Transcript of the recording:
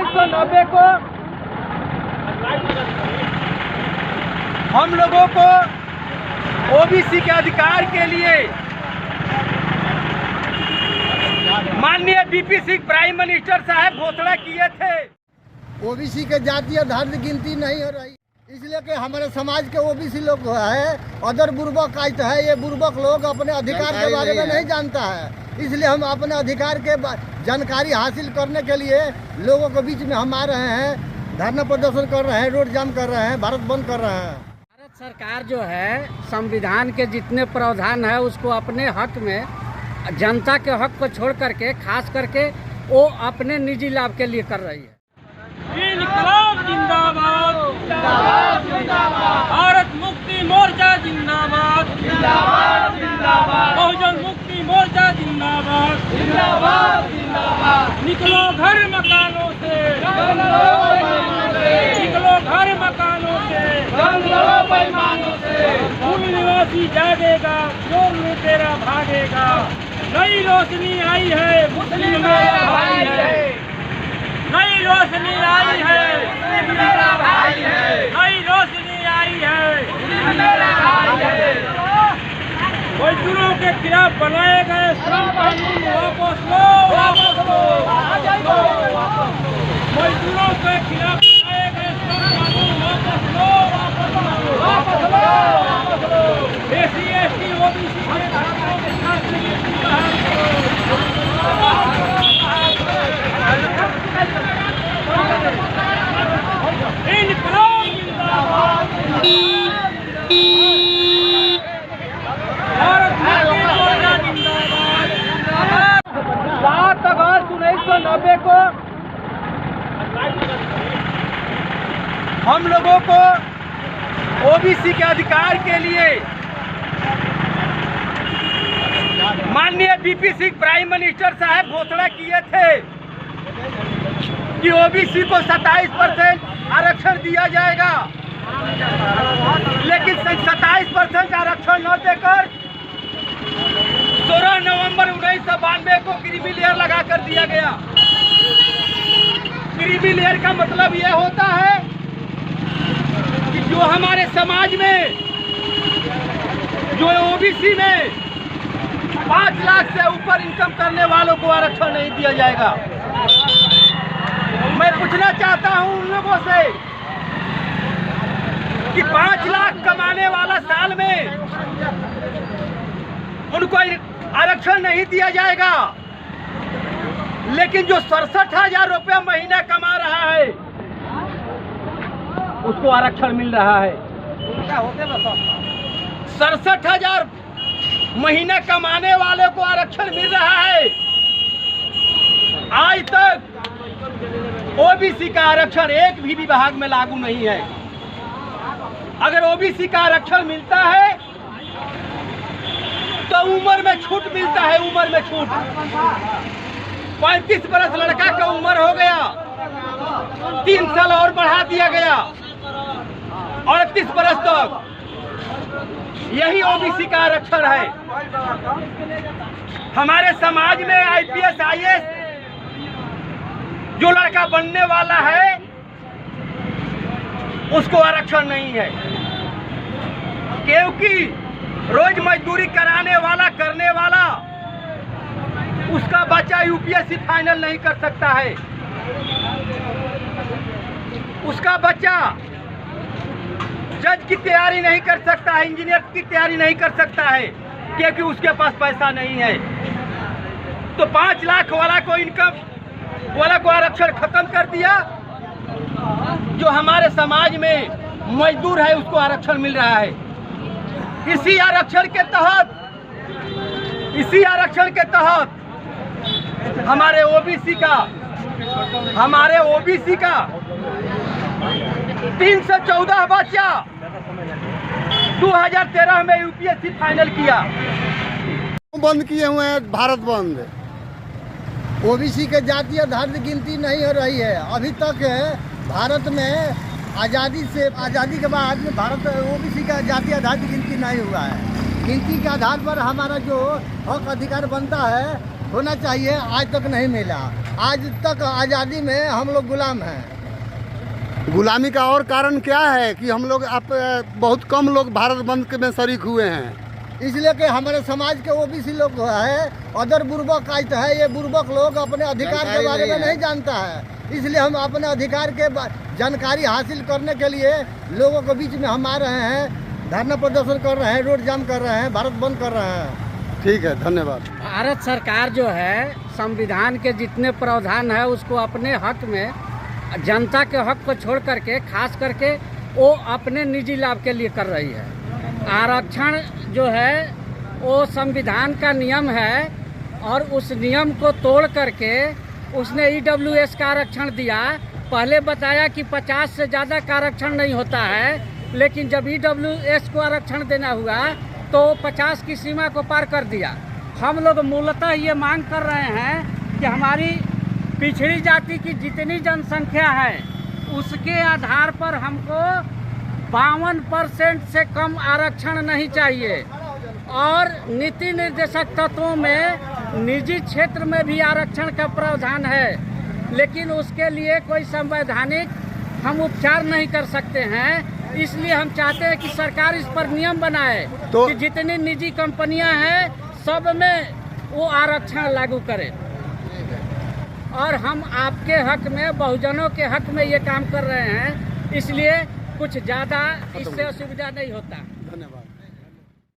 1990 को हम लोगों को ओबीसी के अधिकार के लिए माननीय बीपी सिंह प्राइम मिनिस्टर साहब घोषणा किए थे। ओबीसी के जातीय आधार गिनती नहीं हो रही, इसलिए कि हमारे समाज के ओबीसी लोग है अदर बुर्बक कास्ट है। ये बुर्बक लोग अपने अधिकार के बारे में नहीं जानता है, इसलिए हम अपने अधिकार के जानकारी हासिल करने के लिए लोगों के बीच में हम आ रहे हैं, धरना प्रदर्शन कर रहे हैं, रोड जाम कर रहे हैं, भारत बंद कर रहे हैं। भारत सरकार जो है संविधान के जितने प्रावधान है उसको अपने हक में, जनता के हक को छोड़ करके खास करके वो अपने निजी लाभ के लिए कर रही है। इनकलाब जिंदाबाद, जिंदाबाद जिंदाबाद, भारत मुक्ति मोर्चा जिंदाबाद, जिंदाबाद जिंदाबाद, बहुजन मुक्ति मोर्चा जिंदाबाद, जिंदाबाद जिंदाबाद। निकलो घर मकानों से, निकलो घर मकानों से, बेईमानों से। मूल निवासी जागेगा, चोर लुटेरा भागेगा। नई रोशनी आई है, मुस्लिम मेरा भाई है। नई रोशनी आई है, मेरा भाई है। नई रोशनी आई है, मेरा भाई है। मजदूरों के खिलाफ बनाए गए श्रम कानून वापस लो, वापस लो, मजदूरों के खिलाफ बनाए गए श्रम कानून वापस लो, वापस लो, वापस लो। SC/ST OBC के छात्रों के साथ इनकलाब जिंदाबाद, भारत मुक्ति मोर्चा जिंदाबाद। 7 अगस्त 1990 को हम लोगों को ओबीसी के अधिकार के लिए माननीय बीपी सिंह प्राइम मिनिस्टर साहब घोषणा किए थे कि ओबीसी को 27% आरक्षण दिया जाएगा, लेकिन 27% आरक्षण न देकर 16 नवंबर 1992 को क्रीमी लेयर लगा कर दिया गया। क्रीमी लेयर का मतलब यह होता है कि जो हमारे समाज में, जो ओबीसी में 5 लाख से ऊपर इनकम करने वालों को आरक्षण नहीं दिया जाएगा। मैं पूछना चाहता हूं उन लोगों से कि 5 लाख कमाने वाला साल में उनको आरक्षण नहीं दिया जाएगा, लेकिन जो 67,000 रुपया महीना कमा रहा है उसको आरक्षण मिल रहा है। 67,000 महीना कमाने वाले को आरक्षण मिल रहा है। आज तक ओबीसी का आरक्षण एक भी विभाग में लागू नहीं है। अगर ओबीसी का आरक्षण मिलता है तो उम्र में छूट मिलता है, उम्र में छूट। 35 बरस लड़का का उम्र हो गया, 3 साल और बढ़ा दिया गया, 38 बरस तक। यही ओबीसी का आरक्षण है। हमारे समाज में IPS IAS जो लड़का बनने वाला है उसको आरक्षण नहीं है, क्योंकि रोज मजदूरी कराने वाला, करने वाला, उसका बच्चा UPSC फाइनल नहीं कर सकता है। उसका बच्चा जज की तैयारी नहीं कर सकता है, इंजीनियर की तैयारी नहीं कर सकता है, क्योंकि उसके पास पैसा नहीं है। तो 5 लाख वाला को इनकम वाला को आरक्षण खत्म कर दिया। जो हमारे समाज में मजदूर है उसको आरक्षण मिल रहा है। इसी आरक्षण के तहत हमारे ओबीसी का 314 बच्चा 2013 में UPSC फाइनल किया। बंद किए हुए हैं, भारत बंद। ओबीसी के जातीय आधार गिनती नहीं हो रही है। अभी तक भारत में आज़ादी के बाद में भारत ओबीसी का जातीय आधार गिनती नहीं हुआ है। गिनती के आधार पर हमारा जो हक अधिकार बनता है होना चाहिए, आज तक नहीं मिला। आज तक आज़ादी में हम लोग गुलाम हैं। गुलामी का और कारण क्या है कि हम लोग आप बहुत कम लोग भारत बंद में शरीक हुए हैं? इसलिए कि हमारे समाज के ओबीसी लोग है, अदर बुर्बक कास्ट है, ये बुर्बक लोग अपने अधिकार के बारे में नहीं जानता है। इसलिए हम अपने अधिकार के जानकारी हासिल करने के लिए लोगों के बीच में हम आ रहे हैं, धरना प्रदर्शन कर रहे हैं, रोड जाम कर रहे हैं, भारत बंद कर रहे हैं। ठीक है, धन्यवाद। भारत सरकार जो है संविधान के जितने प्रावधान है उसको अपने हक में, जनता के हक को छोड़ करके खास करके वो अपने निजी लाभ के लिए कर रही है। आरक्षण जो है वो संविधान का नियम है और उस नियम को तोड़ करके उसने ईडब्ल्यूएस का आरक्षण दिया। पहले बताया कि 50 से ज़्यादा का आरक्षण नहीं होता है, लेकिन जब ईडब्ल्यूएस को आरक्षण देना हुआ तो 50 की सीमा को पार कर दिया। हम लोग मूलतः ये मांग कर रहे हैं कि हमारी पिछड़ी जाति की जितनी जनसंख्या है उसके आधार पर हमको 52% से कम आरक्षण नहीं चाहिए और नीति निर्देशक तत्वों में निजी क्षेत्र में भी आरक्षण का प्रावधान है, लेकिन उसके लिए कोई संवैधानिक हम उपचार नहीं कर सकते हैं। इसलिए हम चाहते हैं कि सरकार इस पर नियम बनाए कि जितनी निजी कंपनियां हैं सब में वो आरक्षण लागू करे और हम आपके हक में, बहुजनों के हक में ये काम कर रहे हैं, इसलिए कुछ ज़्यादा इससे असुविधा नहीं होता।